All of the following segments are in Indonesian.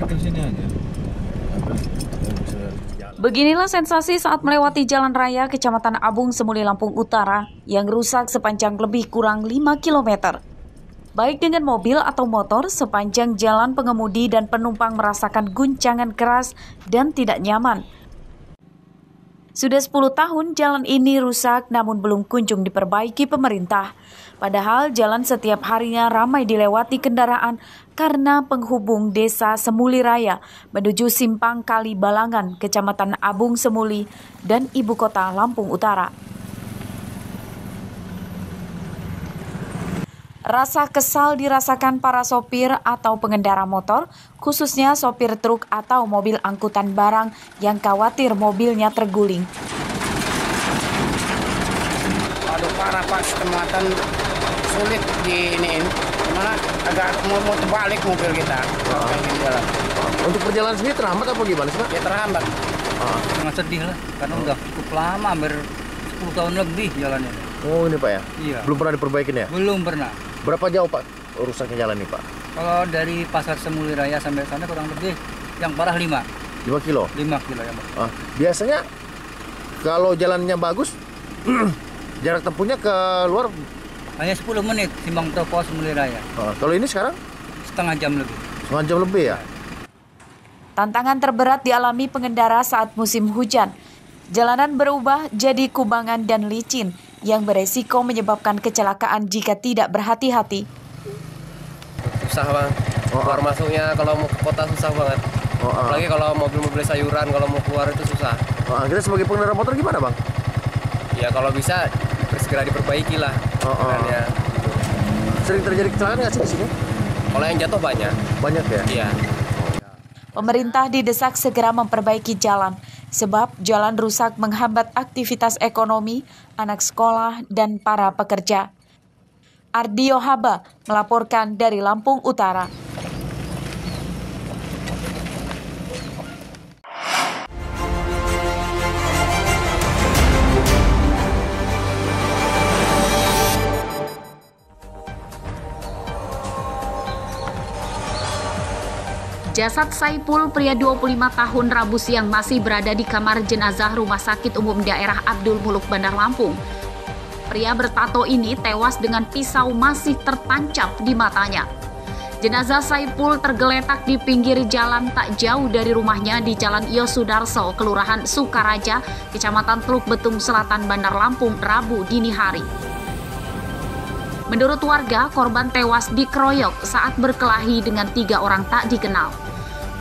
parkir sini aja. Beginilah sensasi saat melewati jalan raya Kecamatan Abung Semuli, Lampung Utara yang rusak sepanjang lebih kurang 5 km. Baik dengan mobil atau motor, sepanjang jalan pengemudi dan penumpang merasakan guncangan keras dan tidak nyaman. Sudah 10 tahun jalan ini rusak namun belum kunjung diperbaiki pemerintah. Padahal jalan setiap harinya ramai dilewati kendaraan karena penghubung desa Semuli Raya menuju Simpang Kali Balangan, Kecamatan Abung Semuli dan Ibu Kota Lampung Utara. Rasa kesal dirasakan para sopir atau pengendara motor, khususnya sopir truk atau mobil angkutan barang yang khawatir mobilnya terguling. Aduh parah Pak, kecepatan sulit diiniin. Gimana agak mau terbalik mobil kita. Untuk perjalanan sendiri terhambat apa gimana sih Pak? Ya terhambat. Sangat sedih lah, karena udah cukup lama, hampir 10 tahun lebih jalannya. Oh ini Pak ya? Iya. Belum pernah diperbaikin ya? Belum pernah. Berapa jauh Pak rusaknya jalan ini Pak? Kalau dari Pasar Semuli Raya sampai sana kurang lebih yang parah 5 kilo? 5 kilo ya Pak. Biasanya kalau jalannya bagus, jarak tempuhnya ke luar? Hanya 10 menit, Simpang Propo Semuli Raya. Kalau ini sekarang? Setengah jam lebih. Setengah jam lebih ya? Tantangan terberat dialami pengendara saat musim hujan. Jalanan berubah jadi kubangan dan licin yang beresiko menyebabkan kecelakaan jika tidak berhati-hati. Susah Bang, keluar masuknya kalau mau ke kota susah banget. Apalagi kalau mobil-mobil sayuran kalau mau keluar itu susah. Kita sebagai pengendara motor gimana Bang? Ya kalau bisa segera diperbaiki lah. Sering terjadi kecelakaan nggak sih di sini? Kalau yang jatuh banyak. Banyak ya? Iya. Pemerintah didesak segera memperbaiki jalan, sebab jalan rusak menghambat aktivitas ekonomi, anak sekolah, dan para pekerja. Ardio Haba melaporkan dari Lampung Utara. Jasad Saipul, pria 25 tahun, Rabu siang masih berada di kamar jenazah Rumah Sakit Umum Daerah Abdul Muluk, Bandar Lampung. Pria bertato ini tewas dengan pisau masih tertancap di matanya. Jenazah Saipul tergeletak di pinggir jalan tak jauh dari rumahnya di Jalan Yosudarso, Kelurahan Sukaraja, Kecamatan Teluk Betung Selatan, Bandar Lampung, Rabu dini hari. Menurut warga, korban tewas dikeroyok saat berkelahi dengan 3 orang tak dikenal.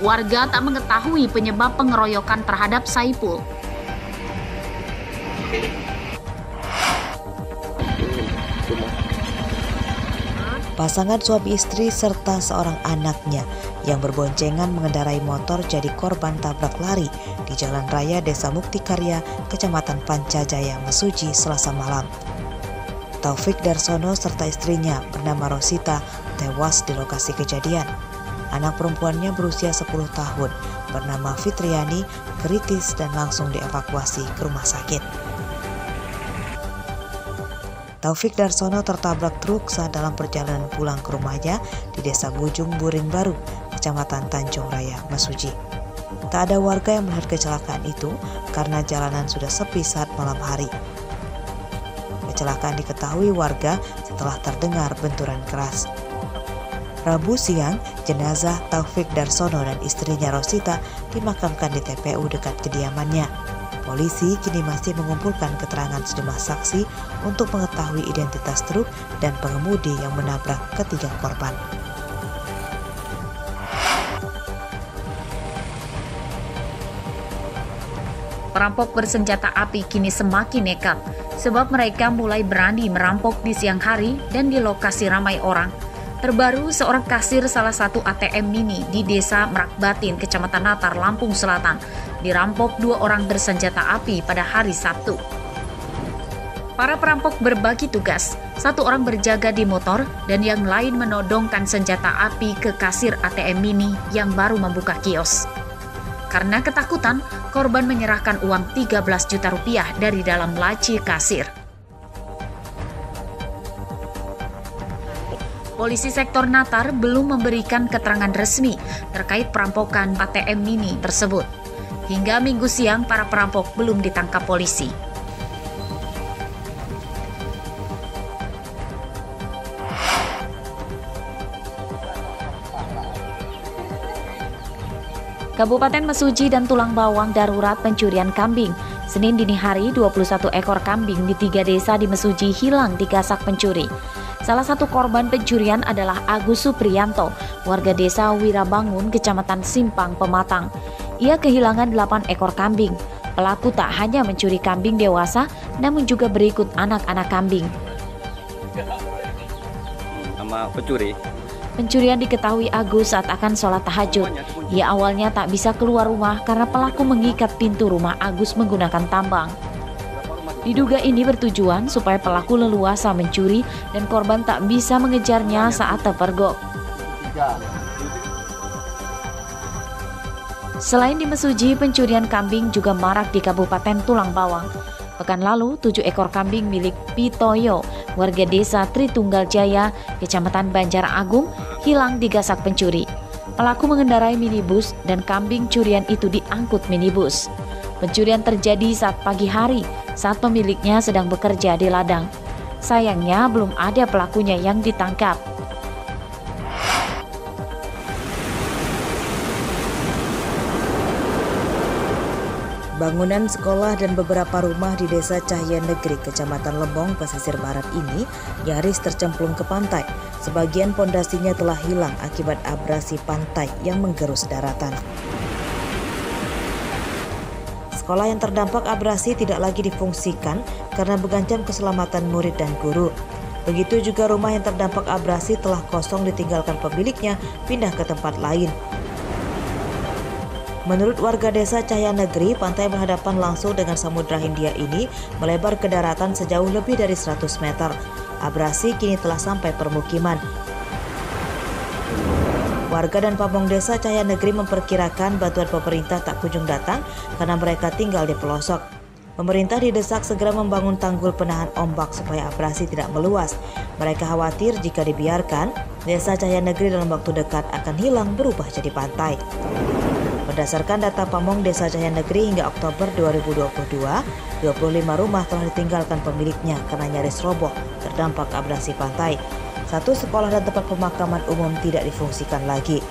Warga tak mengetahui penyebab pengeroyokan terhadap Saipul. Pasangan suami istri serta seorang anaknya yang berboncengan mengendarai motor jadi korban tabrak lari di Jalan Raya Desa Muktikarya, Kecamatan Pancajaya, Mesuji, Selasa malam. Taufik Darsono serta istrinya bernama Rosita tewas di lokasi kejadian. Anak perempuannya berusia 10 tahun bernama Fitriani kritis dan langsung dievakuasi ke rumah sakit. Taufik Darsono tertabrak truk saat dalam perjalanan pulang ke rumahnya di Desa Bujung Buring Baru, Kecamatan Tanjung Raya, Mesuji. Tak ada warga yang melihat kecelakaan itu karena jalanan sudah sepi saat malam hari. Kecelakaan diketahui warga setelah terdengar benturan keras. Rabu siang, jenazah Taufik Darsono dan istrinya Rosita dimakamkan di TPU dekat kediamannya. Polisi kini masih mengumpulkan keterangan sejumlah saksi untuk mengetahui identitas truk dan pengemudi yang menabrak ketiga korban. Perampok bersenjata api kini semakin nekat, sebab mereka mulai berani merampok di siang hari dan di lokasi ramai orang. Terbaru, seorang kasir salah satu ATM mini di Desa Merakbatin, Kecamatan Natar, Lampung Selatan, dirampok 2 orang bersenjata api pada hari Sabtu. Para perampok berbagi tugas, 1 orang berjaga di motor dan yang lain menodongkan senjata api ke kasir ATM mini yang baru membuka kios. Karena ketakutan, korban menyerahkan uang 13 juta rupiah dari dalam laci kasir. Polisi sektor Natar belum memberikan keterangan resmi terkait perampokan ATM mini tersebut. Hingga Minggu siang, para perampok belum ditangkap polisi. Kabupaten Mesuji dan Tulang Bawang darurat pencurian kambing. Senin dini hari, 21 ekor kambing di 3 desa di Mesuji hilang digasak pencuri. Salah satu korban pencurian adalah Agus Supriyanto, warga desa Wirabangun, Kecamatan Simpang, Pematang. Ia kehilangan 8 ekor kambing. Pelaku tak hanya mencuri kambing dewasa, namun juga berikut anak-anak kambing. Sama pencuri. Pencurian diketahui Agus saat akan sholat tahajud. Ia awalnya tak bisa keluar rumah karena pelaku mengikat pintu rumah Agus menggunakan tambang. Diduga ini bertujuan supaya pelaku leluasa mencuri dan korban tak bisa mengejarnya saat terpergok. Selain di Mesuji, pencurian kambing juga marak di Kabupaten Tulang Bawang. Pekan lalu, 7 ekor kambing milik Pitoyo, warga desa Tritunggal Jaya, Kecamatan Banjar Agung, hilang digasak pencuri. Pelaku mengendarai minibus dan kambing curian itu diangkut minibus. Pencurian terjadi saat pagi hari, saat pemiliknya sedang bekerja di ladang. Sayangnya belum ada pelakunya yang ditangkap. Bangunan sekolah dan beberapa rumah di Desa Cahya Negeri, Kecamatan Lembong, Pesisir Barat ini nyaris tercemplung ke pantai. Sebagian pondasinya telah hilang akibat abrasi pantai yang menggerus daratan. Sekolah yang terdampak abrasi tidak lagi difungsikan karena mengancam keselamatan murid dan guru. Begitu juga rumah yang terdampak abrasi telah kosong ditinggalkan pemiliknya pindah ke tempat lain. Menurut warga desa Cahya Negeri, pantai berhadapan langsung dengan Samudra Hindia ini melebar ke daratan sejauh lebih dari 100 meter. Abrasi kini telah sampai permukiman. Warga dan pamong desa Cahya Negeri memperkirakan bantuan pemerintah tak kunjung datang karena mereka tinggal di pelosok. Pemerintah didesak segera membangun tanggul penahan ombak supaya abrasi tidak meluas. Mereka khawatir jika dibiarkan, desa Cahya Negeri dalam waktu dekat akan hilang berubah jadi pantai. Berdasarkan data Pamong Desa Cahya Negeri hingga Oktober 2022, 25 rumah telah ditinggalkan pemiliknya karena nyaris roboh terdampak abrasi pantai. 1 sekolah dan tempat pemakaman umum tidak difungsikan lagi.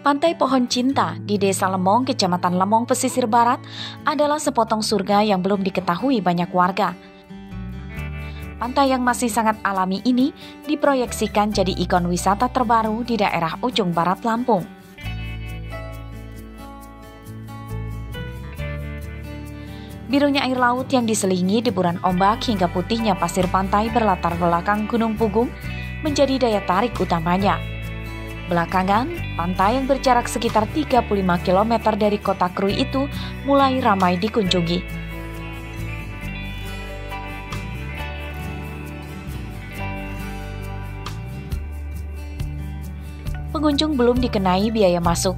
Pantai Pohon Cinta di Desa Lemong, Kecamatan Lemong, Pesisir Barat adalah sepotong surga yang belum diketahui banyak warga. Pantai yang masih sangat alami ini diproyeksikan jadi ikon wisata terbaru di daerah ujung barat Lampung. Birunya air laut yang diselingi deburan ombak hingga putihnya pasir pantai berlatar belakang Gunung Pugung menjadi daya tarik utamanya. Belakangan, pantai yang berjarak sekitar 35 km dari kota Krui itu mulai ramai dikunjungi. Pengunjung belum dikenai biaya masuk.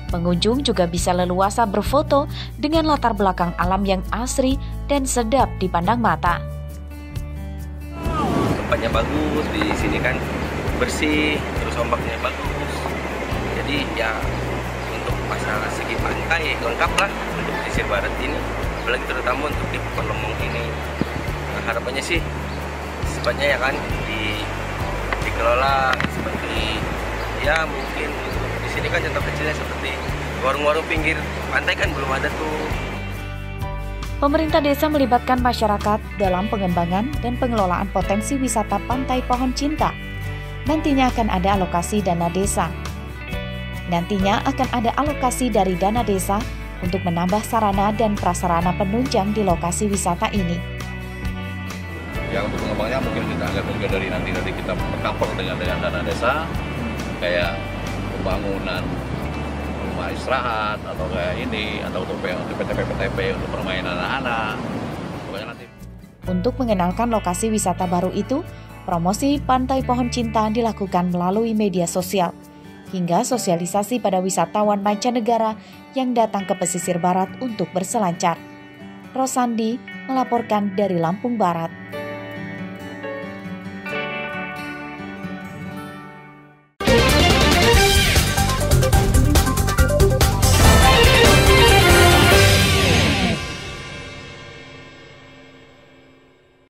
Pengunjung juga bisa leluasa berfoto dengan latar belakang alam yang asri dan sedap dipandang mata. Tempatnya bagus, di sini kan bersih, terus ombaknya bagus. Jadi ya untuk masalah segi pantai lengkap lah untuk pesisir barat ini, apalagi terutama untuk di Pohon Lemong ini. Nah, harapannya sih secepatnya ya kan dikelola seperti ya mungkin di sini kan contoh kecilnya seperti warung-warung pinggir pantai kan belum ada tuh. Pemerintah desa melibatkan masyarakat dalam pengembangan dan pengelolaan potensi wisata Pantai Pohon Cinta. Nantinya akan ada alokasi dana desa. Nantinya akan ada alokasi dari dana desa untuk menambah sarana dan prasarana penunjang di lokasi wisata ini. Ya untuk pengembangnya mungkin kita akan mungkin dari kita cover dengan dana desa, kayak pembangunan rumah rumah istirahat atau kayak ini atau untuk PTP untuk permainan anak-anak. Pokoknya nanti. Untuk mengenalkan lokasi wisata baru itu, promosi Pantai Pohon Cinta dilakukan melalui media sosial, hingga sosialisasi pada wisatawan mancanegara yang datang ke pesisir barat untuk berselancar. Rosandi melaporkan dari Lampung Barat.